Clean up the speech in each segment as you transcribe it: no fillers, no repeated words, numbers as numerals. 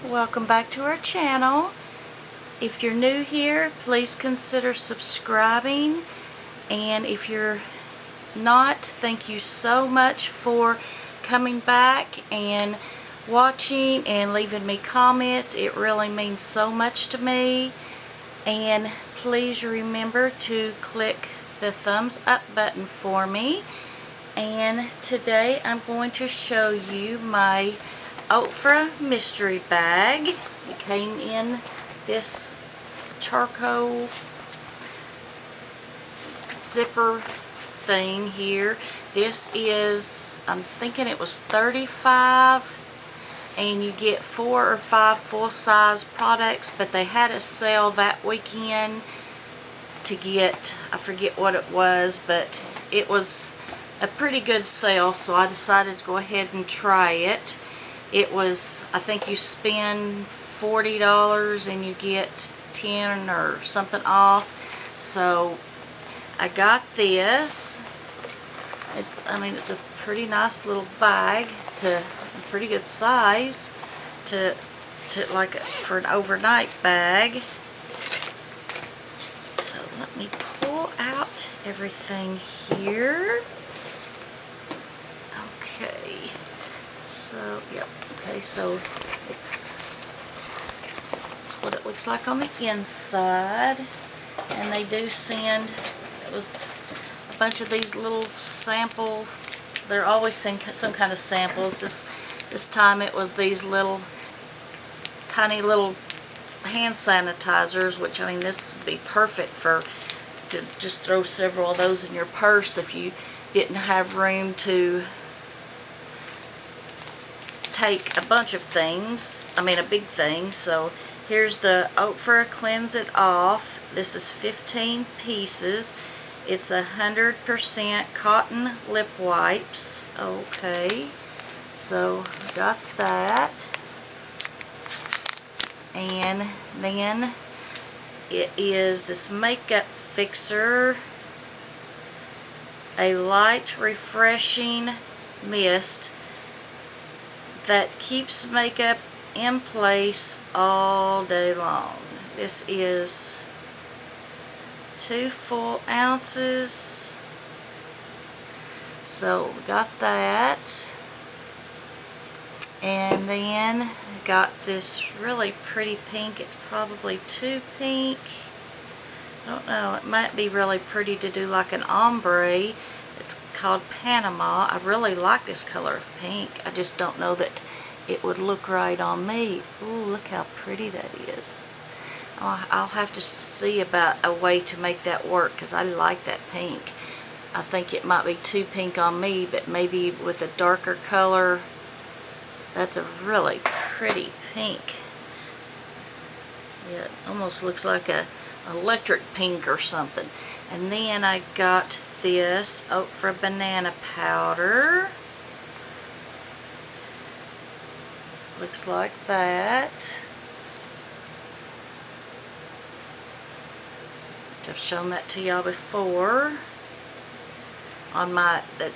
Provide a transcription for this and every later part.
Welcome back to our channel. If you're new here, please consider subscribing, and if you're not, thank you so much for coming back and watching and leaving me comments. It really means so much to me. And please remember to click the thumbs up button for me. And today I'm going to show you my Ofra mystery bag. It came in this charcoal zipper thing here. This is, I'm thinking it was $35, and you get 4 or 5 full-size products, but they had a sale that weekend to get, I forget what it was, but it was a pretty good sale, so I decided to go ahead and try it. It was, I think you spend $40 and you get 10 or something off. So I got this. It's a pretty nice little bag, to a pretty good size to like for an overnight bag. So let me pull out everything here. Okay. So, yep. Okay, so it's what it looks like on the inside. And they do send, it was a bunch of these little sample, they're always some kind of samples. This time it was these little, tiny little hand sanitizers, which, I mean, this would be perfect to just throw several of those in your purse if you didn't have room to take a bunch of things, a big thing. So here's the Ofra Cleanse It Off. This is 15 pieces. It's 100% cotton lip wipes. Okay, so got that. And then it is this makeup fixer, a light refreshing mist that keeps makeup in place all day long. This is 2 full ounces. So we got that. And then got this really pretty pink. It's probably too pink. I don't know. It might be really pretty to do like an ombre. It's called Panama. I really like this color of pink. I just don't know that it would look right on me. Ooh, look how pretty that is. I'll have to see about a way to make that work, because I like that pink. I think it might be too pink on me, but maybe with a darker color. That's a really pretty pink. Yeah, it almost looks like a electric pink or something. And then I got this Ofra banana powder. Looks like that. I've shown that to y'all before. On my, I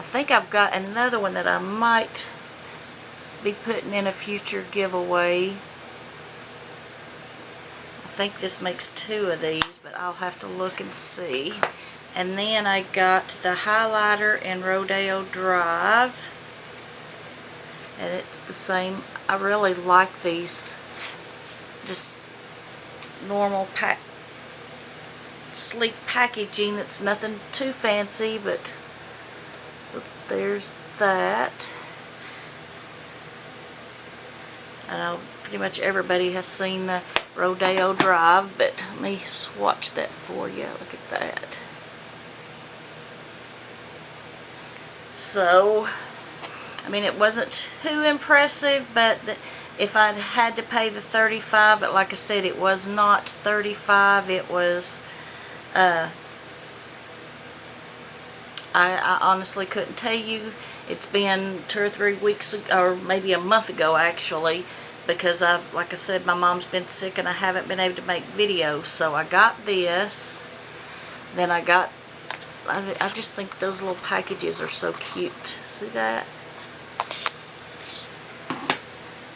think I've got another one that I might be putting in a future giveaway. I think this makes 2 of these, but I'll have to look and see. And then I got the highlighter in Rodeo Drive. And it's the same. I really like these. Just normal sleek packaging that's nothing too fancy, but so there's that. I know pretty much everybody has seen the Rodeo Drive, but let me swatch that for you. Look at that. So, it wasn't too impressive, but if I'd had to pay the $35, but like I said, it was not $35. It was, I honestly couldn't tell you. It's been 2 or 3 weeks ago, or maybe a month ago actually, because like I said, my mom's been sick and I haven't been able to make videos. So I got this. Then I just think those little packages are so cute. See that?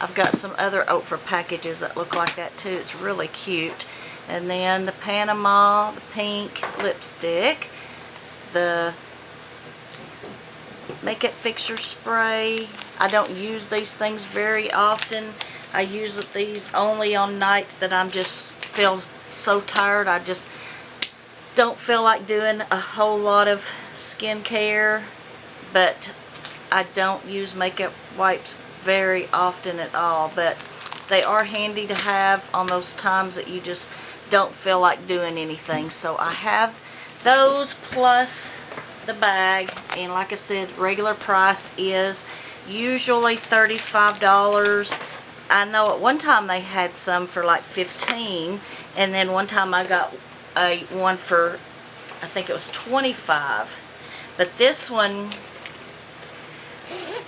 I've got some other Ofra packages that look like that too. It's really cute. And then the Panama, the pink lipstick, the makeup fixture spray. I don't use these things very often. I use these only on nights that I'm just feel so tired. I just don't feel like doing a whole lot of skincare, but I don't use makeup wipes very often at all, but they are handy to have on those times that you just don't feel like doing anything. So I have those plus the bag, and like I said, regular price is usually $35. I know at one time they had some for like $15, and then one time I got one for, I think it was $25. But this one,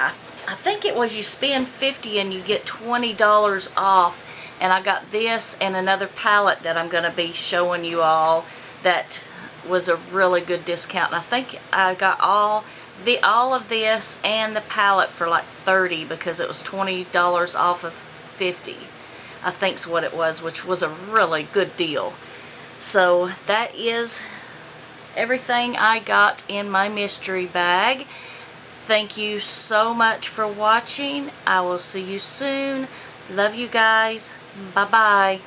I think it was you spend $50 and you get $20 off, and I got this and another palette that I'm going to be showing you all that was a really good discount. And I think I got all of this and the palette for like $30 because it was $20 off of $50, I think's what it was, which was a really good deal. So that is everything I got in my mystery bag. Thank you so much for watching. I will see you soon. Love you guys. Bye-bye.